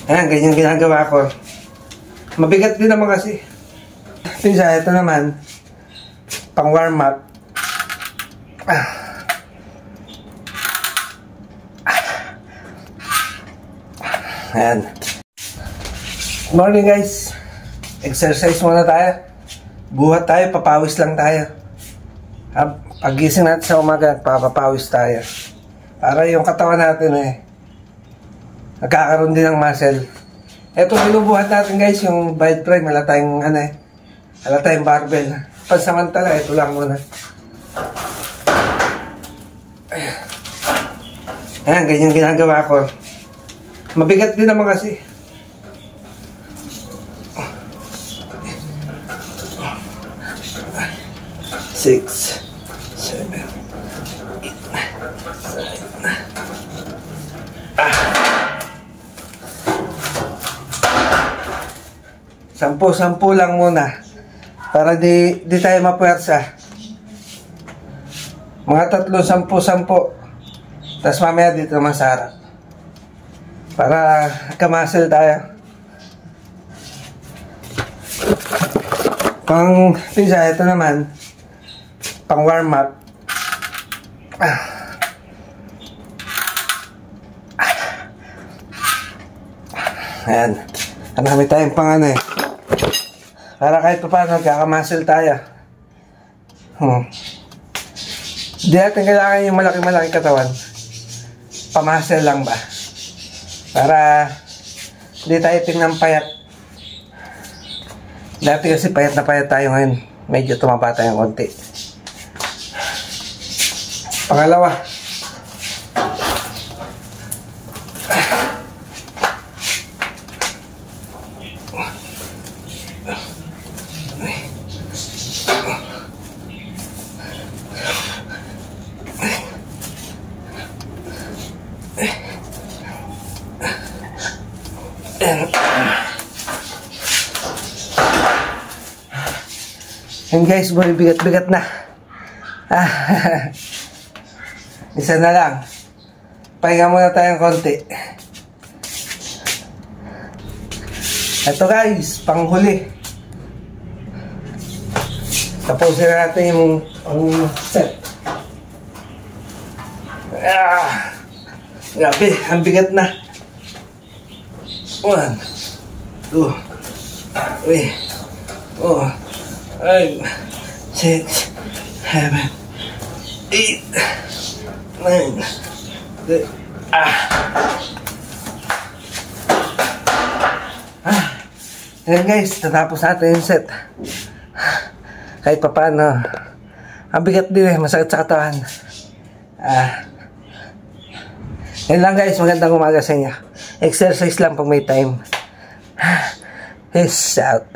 Ayan, ganyan ginagawa ko. Mabigat din naman kasi. Pinsa, ito naman. Pang warm up. Ayan. Morning guys. Exercise muna tayo. Buhat tayo, papawis lang tayo. Pagising natin sa umaga, papapawis tayo. Para yung katawan natin nagkakaroon din ng muscle. Ito binubuhat natin guys, yung bite prime. Wala tayong wala tayong barbell. Pansamantala, ito lang muna. Ayan, ganyan ginagawa ko. Mabigat din naman kasi. Six, 7, 8, 9. 10 lang muna. Para di tayo mapuwersa. Mga 3, 10. Tapos mamaya dito naman sa harap. Para kamuscle tayo. Pang pizza, ito naman. Pang warm up. Ayan. Marami tayong pang para kahit pa paano magkakamuscle tayo. Hindi natin kailangan yung malaki-malaki katawan. Pamuscle lang ba? Para hindi tayo tingnan payat. Dati kasi payat na payat tayo ngayon. Medyo tumaba tayo konti. Pangalawa. And guys, boy, bigat-bigat na. Isa na lang. Pahinga muna tayong konti. Ito guys, panghuli. Tapusin na natin yung set. Grabe, ang bigat na. 1, 2, 3, 4, 5, 6, 7, 8, 9, 10. Ayan guys, tatapos natin yung set. Kahit pa paano, ang bigat din masakit sa katawan. Yan lang guys, magandang umaga sa inyo. Exercise lang pag may time. Peace out.